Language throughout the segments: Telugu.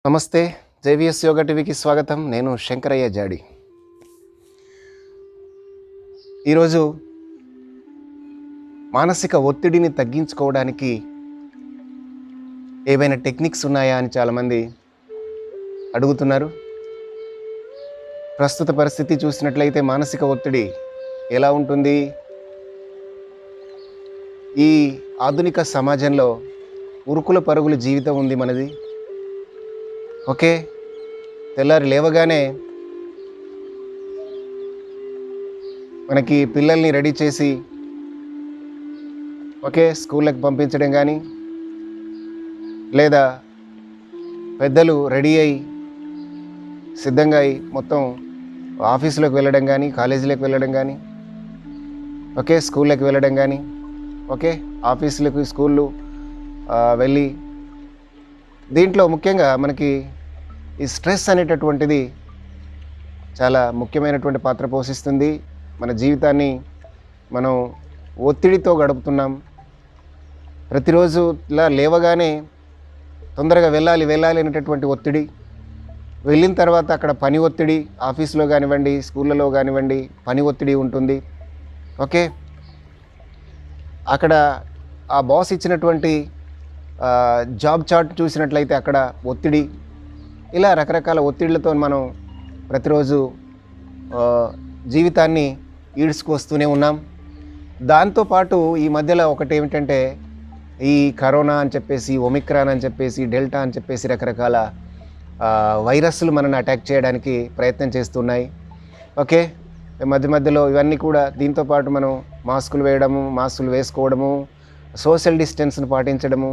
నమస్తే జేవిఎస్ యోగా టీవీకి స్వాగతం. నేను శంకరయ్య జాడి. ఈరోజు మానసిక ఒత్తిడిని తగ్గించుకోవడానికి ఏవైనా టెక్నిక్స్ ఉన్నాయా అని చాలామంది అడుగుతున్నారు. ప్రస్తుత పరిస్థితి చూసినట్లయితే మానసిక ఒత్తిడి ఎలా ఉంటుంది? ఈ ఆధునిక సమాజంలో ఉరుకుల పరుగుల జీవితం ఉంది మనది. ఓకే, తెల్లారి లేవగానే మనకి పిల్లల్ని రెడీ చేసి స్కూళ్ళకి పంపించడం కానీ, లేదా పెద్దలు రెడీ అయి సిద్ధంగా అయి మొత్తం ఆఫీసులోకి వెళ్ళడం కానీ, కాలేజీలకు వెళ్ళడం కానీ, స్కూళ్ళకి వెళ్ళడం కానీ, ఆఫీసులకు స్కూళ్ళు వెళ్ళి దీంట్లో ముఖ్యంగా మనకి ఈ స్ట్రెస్ అనేటటువంటిది చాలా ముఖ్యమైనటువంటి పాత్ర పోషిస్తుంది. మన జీవితాన్ని మనం ఒత్తిడితో గడుపుతున్నాం. ప్రతిరోజు ఇలా లేవగానే తొందరగా వెళ్ళాలి అనేటటువంటి ఒత్తిడి, వెళ్ళిన తర్వాత అక్కడ పని ఒత్తిడి, ఆఫీసులో కానివ్వండి, స్కూళ్ళలో కానివ్వండి పని ఒత్తిడి ఉంటుంది. అక్కడ ఆ బాస్ ఇచ్చినటువంటి జాబ్ చార్ట్ చూసినట్లయితే అక్కడ ఒత్తిడి, ఇలా రకరకాల ఒత్తిళ్లతో మనం ప్రతిరోజు జీవితాన్ని ఈడ్చుకొస్తూనే ఉన్నాం. దాంతోపాటు ఈ మధ్యలో ఒకటి ఏమిటంటే ఈ కరోనా అని చెప్పేసి, ఒమిక్రాన్ అని చెప్పేసి, డెల్టా అని చెప్పేసి రకరకాల వైరస్లు మనల్ని అటాక్ చేయడానికి ప్రయత్నం చేస్తున్నాయి. మధ్యలో ఇవన్నీ కూడా దీంతోపాటు మనం మాస్కులు వేసుకోవడము, సోషల్ డిస్టెన్స్ను పాటించడము,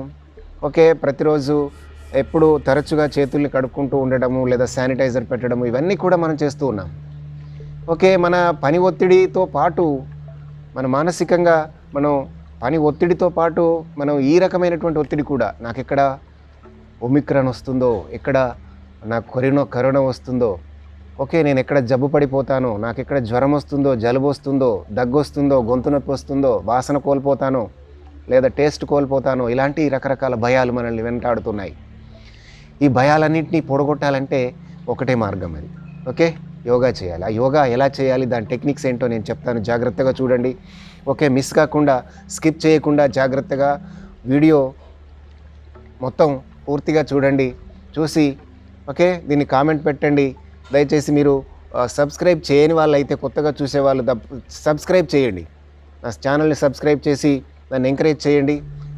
ప్రతిరోజు ఎప్పుడు తరచుగా చేతుల్ని కడుక్కుంటూ ఉండడము, లేదా శానిటైజర్ పెట్టడము, ఇవన్నీ కూడా మనం చేస్తూ ఉన్నాం. మన పని ఒత్తిడితో పాటు మన మానసికంగా మనం పని ఒత్తిడితో పాటు మనం ఈ రకమైనటువంటి ఒత్తిడి కూడా, నాకు ఎక్కడ ఒమిక్రాన్ వస్తుందో, ఎక్కడ నాకు కరోనా వస్తుందో, నేను ఎక్కడ జబ్బు పడిపోతానో, నాకు ఎక్కడ జ్వరం వస్తుందో, జలుబు వస్తుందో, దగ్గు వస్తుందో, గొంతు నొప్పి వస్తుందో, వాసన కోల్పోతానో, లేదా టేస్ట్ కోల్పోతానో, ఇలాంటి రకరకాల భయాలు మనల్ని వెంటాడుతున్నాయి. ఈ భయాలన్నింటినీ పొడగొట్టాలంటే ఒకటే మార్గం, అది యోగా చేయాలి. ఆ యోగా ఎలా చేయాలి, దాని టెక్నిక్స్ ఏంటో నేను చెప్తాను. జాగ్రత్తగా చూడండి. మిస్ కాకుండా, స్కిప్ చేయకుండా జాగ్రత్తగా వీడియో మొత్తం పూర్తిగా చూడండి. చూసి దీన్ని కామెంట్ పెట్టండి. దయచేసి మీరు సబ్స్క్రైబ్ చేయని వాళ్ళు అయితే, కొత్తగా చూసేవాళ్ళు సబ్స్క్రైబ్ చేయండి. నా ఛానల్ని సబ్స్క్రైబ్ చేసి దాన్ని ఎంకరేజ్ చేయండి.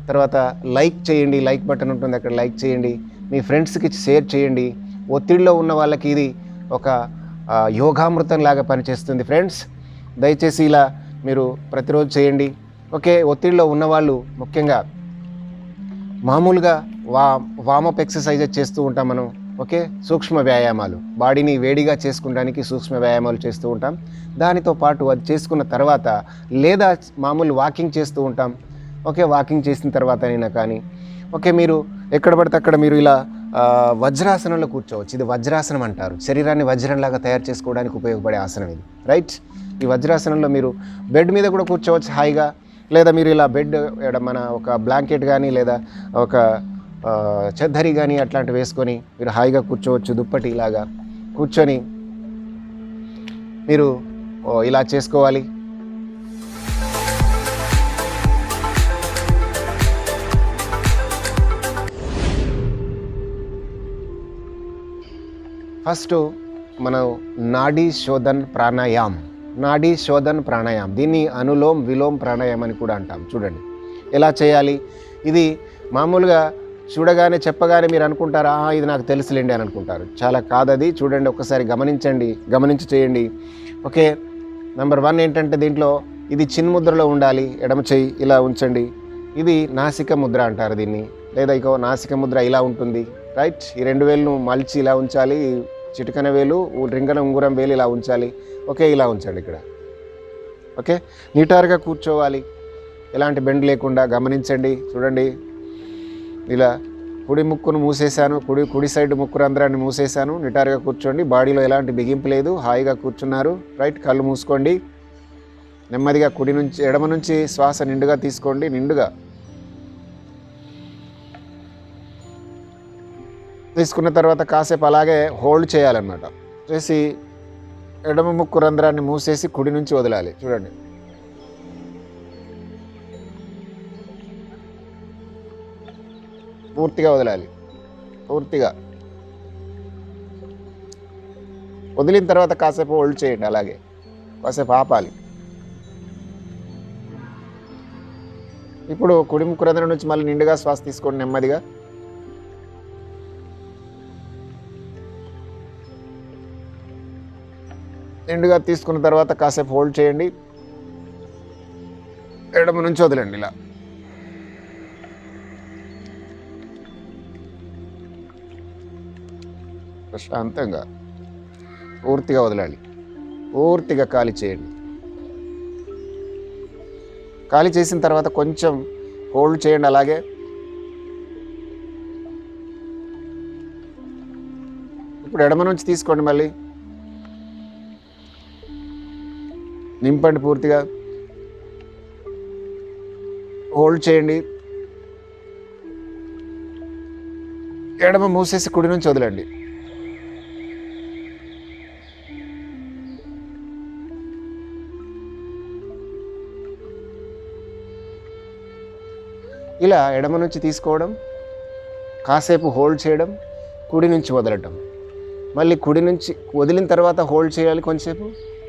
తర్వాత లైక్ చేయండి, లైక్ బటన్ ఉంటుంది అక్కడ, లైక్ చేయండి. మీ ఫ్రెండ్స్కి షేర్ చేయండి. ఒత్తిడిలో ఉన్న వాళ్ళకి ఇది ఒక యోగామృతం లాగా పనిచేస్తుంది. ఫ్రెండ్స్, దయచేసి ఇలా మీరు ప్రతిరోజు చేయండి. ఒత్తిడిలో ఉన్నవాళ్ళు ముఖ్యంగా మామూలుగా వామప్ ఎక్సర్సైజెస్ చేస్తూ ఉంటాం మనం. సూక్ష్మ వ్యాయామాలు, బాడీని వేడిగా చేసుకోవడానికి సూక్ష్మ వ్యాయామాలు చేస్తూ ఉంటాం. దానితో పాటు అది చేసుకున్న తర్వాత, లేదా మామూలు వాకింగ్ చేస్తూ ఉంటాం. వాకింగ్ చేసిన తర్వాత అయినా కానీ మీరు ఎక్కడ పడితే అక్కడ మీరు ఇలా వజ్రాసనంలో కూర్చోవచ్చు. ఇది వజ్రాసనం అంటారు. శరీరాన్ని వజ్రంలాగా తయారు చేసుకోవడానికి ఉపయోగపడే ఆసనం ఇది, రైట్? ఈ వజ్రాసనంలో మీరు బెడ్ మీద కూడా కూర్చోవచ్చు హాయిగా, లేదా మీరు ఇలా బెడ్ మన ఒక బ్లాంకెట్ కానీ, లేదా ఒక చెద్దరి కానీ అట్లాంటివి వేసుకొని మీరు హాయిగా కూర్చోవచ్చు. దుప్పటి ఇలాగా కూర్చొని మీరు ఇలా చేసుకోవాలి. ఫస్ట్ మనం నాడీ శోధన్ ప్రాణాయామ్, దీన్ని అనులోమ్ విలోమ్ ప్రాణాయామం అని కూడా అంటాం. చూడండి ఎలా చేయాలి. ఇది మామూలుగా చూడగానే చెప్పగానే మీరు అనుకుంటారా, ఇది నాకు తెలుసులేండి అని అనుకుంటారు. చాలా కాదది. చూడండి, ఒక్కసారి గమనించి చేయండి. నెంబర్ 1 ఏంటంటే దీంట్లో ఇది చిన్ముద్రలో ఉండాలి. ఎడమ చెయ్యి ఇలా ఉంచండి. ఇది నాసిక ముద్ర అంటారు దీన్ని, లేదా నాసిక ముద్ర ఇలా ఉంటుంది, రైట్? ఈ 2 వేలును మలిచి ఇలా ఉంచాలి. చిటికన వేలు, రింగన ఉంగురం వేలు ఇలా ఉంచాలి. ఇలా ఉంచండి ఇక్కడ. నిటారుగా కూర్చోవాలి, ఎలాంటి బెండ్ లేకుండా. గమనించండి, చూడండి. ఇలా కుడి ముక్కును మూసేశాను, కుడి సైడ్ ముక్కు రంధ్రాన్ని మూసేశాను. నిటారుగా కూర్చోండి. బాడీలో ఎలాంటి బిగింపు లేదు, హాయిగా కూర్చున్నారు, రైట్? కళ్ళు మూసుకోండి. నెమ్మదిగా ఎడమ నుంచి శ్వాస నిండుగా తీసుకోండి. నిండుగా తీసుకున్న తర్వాత కాసేపు అలాగే హోల్డ్ చేయాలన్నమాట. చేసి ఎడమ ముక్కు రంధ్రాన్ని మూసేసి కుడి నుంచి వదలాలి. చూడండి, పూర్తిగా వదలాలి. పూర్తిగా వదిలిన తర్వాత కాసేపు హోల్డ్ చేయండి, అలాగే కాసేపు ఆపాలి. ఇప్పుడు కుడి ముక్కు రంధ్రం నుంచి మళ్ళీ నిండుగా శ్వాస తీసుకోండి. నెమ్మదిగా నిండుగా తీసుకున్న తర్వాత కాసేపు హోల్డ్ చేయండి. ఎడమ నుంచి వదలండి. ఇలా ప్రశాంతంగా పూర్తిగా వదలాలి. పూర్తిగా ఖాళీ చేయండి. ఖాళీ చేసిన తర్వాత కొంచెం హోల్డ్ చేయండి. అలాగే ఇప్పుడు ఎడమ నుంచి తీసుకోండి, మళ్ళీ నింపండి. పూర్తిగా హోల్డ్ చేయండి. ఎడమ మూసేసి కుడి నుంచి వదలండి. ఇలా ఎడమ నుంచి తీసుకోవడం, కాసేపు హోల్డ్ చేయడం, కుడి నుంచి వదలటం, మళ్ళీ కుడి నుంచి వదిలిన తర్వాత హోల్డ్ చేయాలి కొంచెంసేపు,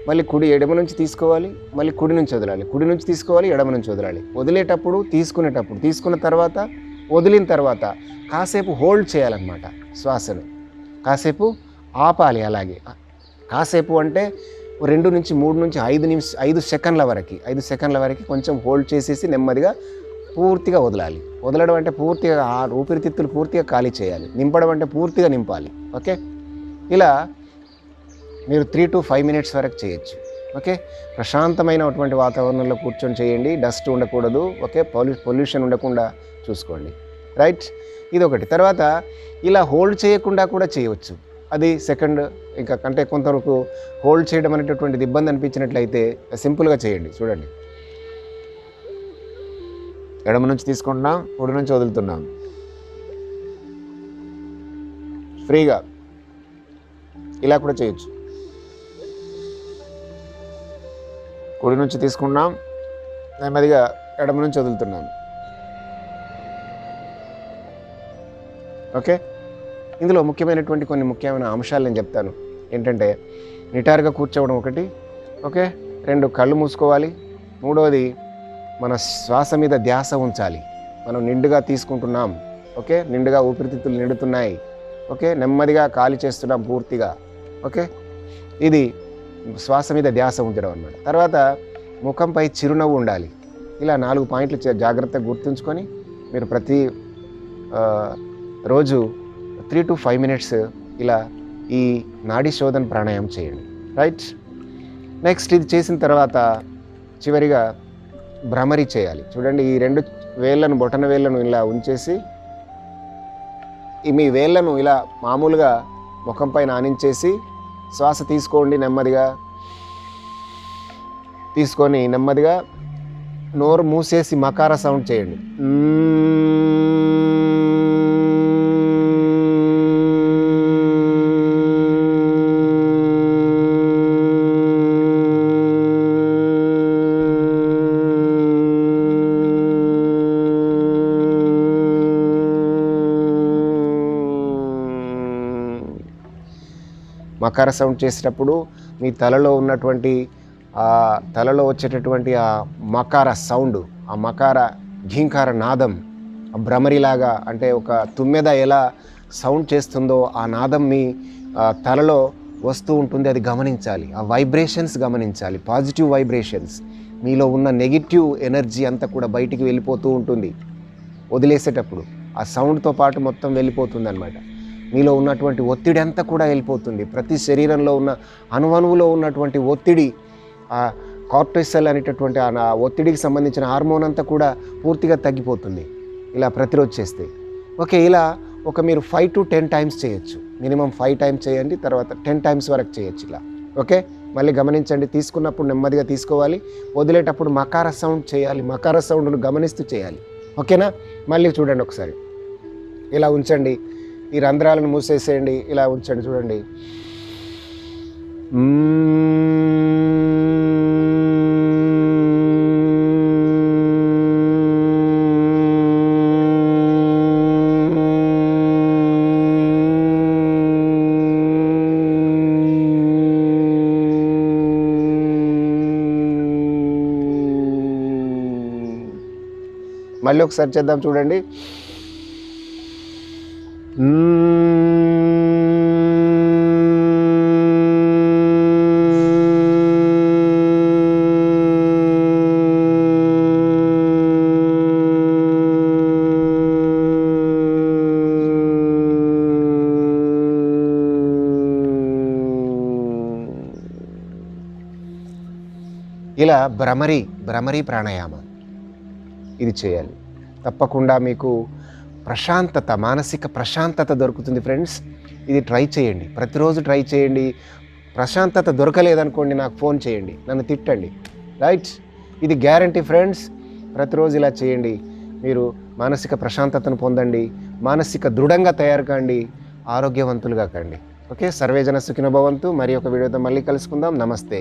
మళ్ళీ ఎడమ నుంచి తీసుకోవాలి, మళ్ళీ కుడి నుంచి వదలాలి, కుడి నుంచి తీసుకోవాలి, ఎడమ నుంచి వదలాలి. వదిలేటప్పుడు, తీసుకున్న తర్వాత, వదిలిన తర్వాత కాసేపు హోల్డ్ చేయాలన్నమాట. శ్వాసను కాసేపు ఆపాలి. అలాగే కాసేపు అంటే 2 నుంచి 3 నుంచి 5 సెకండ్ల వరకు కొంచెం హోల్డ్ చేసేసి నెమ్మదిగా పూర్తిగా వదలాలి. వదలడం అంటే పూర్తిగా ఆ ఊపిరితిత్తులు పూర్తిగా ఖాళీ చేయాలి. నింపడం అంటే పూర్తిగా నింపాలి. ఓకే, ఇలా మీరు 3 to 5 minutes వరకు చేయొచ్చు. ఓకే, ప్రశాంతమైనటువంటి వాతావరణంలో కూర్చొని చేయండి. డస్ట్ ఉండకూడదు. ఓకే, పొల్యూషన్ ఉండకుండా చూసుకోండి. రైట్, ఇది ఒకటి. తర్వాత ఇలా హోల్డ్ చేయకుండా కూడా చేయవచ్చు. అది సెకండ్. ఇంకా కంటే కొంతవరకు హోల్డ్ చేయడం అనేటటువంటిది ఇబ్బంది అనిపించినట్లయితే సింపుల్గా చేయండి. చూడండి, ఎడమ నుంచి తీసుకుంటున్నాం, కుడి నుంచి వదులుతున్నాం. ఫ్రీగా ఇలా కూడా చేయొచ్చు. కుడి నుంచి తీసుకున్నాం, నెమ్మదిగా ఎడమ నుంచి వదులుతున్నాం. ఓకే, ఇందులో కొన్ని ముఖ్యమైన అంశాలు నేను చెప్తాను. ఏంటంటే నిటారుగా కూర్చోవడం ఒకటి. ఓకే, 2 కళ్ళు మూసుకోవాలి. 3వది మన శ్వాస మీద ధ్యాస ఉంచాలి. మనం నిండుగా తీసుకుంటున్నాం. ఓకే, నిండుగా ఊపిరితిత్తులు నిండుతున్నాయి. ఓకే, నెమ్మదిగా ఖాళీ చేస్తున్నాం పూర్తిగా. ఓకే, ఇది శ్వాస మీద ధ్యాస ఉంచడం అన్నమాట. తర్వాత ముఖంపై చిరునవ్వు ఉండాలి. ఇలా 4 పాయింట్లు జాగ్రత్తగా గుర్తుంచుకొని మీరు ప్రతి రోజు 3 to 5 minutes ఇలా ఈ నాడీ శోధన ప్రాణాయామం చేయండి. రైట్, నెక్స్ట్ ఇది చేసిన తర్వాత చివరిగా భ్రమరి చేయాలి. చూడండి, ఈ 2 వేళ్ళను, బొటన వేళ్ళను ఇలా ఉంచేసి మీ వేళ్ళను ఇలా మామూలుగా ముఖంపైన ఆనించేసి శ్వాస తీసుకోండి. నెమ్మదిగా తీసుకొని నెమ్మదిగా నోరు మూసేసి మకార సౌండ్ చేయండి. మకార సౌండ్ చేసేటప్పుడు మీ తలలో వచ్చేటటువంటి ఆ మకార సౌండ్, ఆ మకార ఘీంకార నాదం, ఆ భ్రమరిలాగా, అంటే ఒక తుమ్మెద ఎలా సౌండ్ చేస్తుందో ఆ నాదం మీ తలలో వస్తూ ఉంటుంది. అది గమనించాలి. ఆ వైబ్రేషన్స్ గమనించాలి. Positive vibrations. మీలో ఉన్న నెగిటివ్ ఎనర్జీ అంతా కూడా బయటికి వెళ్ళిపోతూ ఉంటుంది. వదిలేసేటప్పుడు ఆ సౌండ్తో పాటు మొత్తం వెళ్ళిపోతుంది అన్నమాట. మీలో ఉన్నటువంటి ఒత్తిడి అంతా కూడా వెళ్ళిపోతుంది. ప్రతి శరీరంలో ఉన్న అణువణువులో ఉన్నటువంటి ఒత్తిడి, ఆ కార్టిసోల్ అనేటటువంటి ఆ ఒత్తిడికి సంబంధించిన హార్మోన్ అంతా కూడా పూర్తిగా తగ్గిపోతుంది ఇలా ప్రతిరోజు చేస్తే. ఓకే, ఇలా మీరు 5 to 10 times చేయొచ్చు. మినిమం 5 times చేయండి, తర్వాత 10 times వరకు చేయొచ్చు ఇలా. ఓకే, మళ్ళీ గమనించండి, తీసుకున్నప్పుడు నెమ్మదిగా తీసుకోవాలి, వదిలేటప్పుడు మకార సౌండ్ చేయాలి. మకార సౌండ్ను గమనిస్తూ చేయాలి. ఓకేనా? మళ్ళీ చూడండి ఒకసారి, ఇలా ఉంచండి. ఈ రంధ్రాలను మూసేసేయండి. ఇలా ఉంచండి. చూడండి. మళ్ళీ ఒకసారి చేద్దాం. చూడండి. ఇలా భ్రమరీ ప్రాణాయామం ఇది చేయాలి. తప్పకుండా మీకు ప్రశాంతత, మానసిక ప్రశాంతత దొరుకుతుంది ఫ్రెండ్స్. ఇది ట్రై చేయండి, ప్రతిరోజు ట్రై చేయండి. ప్రశాంతత దొరకలేదనుకోండి, నాకు ఫోన్ చేయండి, నన్ను తిట్టండి. రైట్, ఇది గ్యారంటీ ఫ్రెండ్స్. ప్రతిరోజు ఇలా చేయండి, మీరు మానసిక ప్రశాంతతను పొందండి, మానసిక దృఢంగా తయారు కాండి, ఆరోగ్యవంతులుగా కండి. ఓకే, సర్వేజన సుఖినో భవంతు. మరి ఒక వీడియోతో మళ్ళీ కలుసుకుందాం. నమస్తే.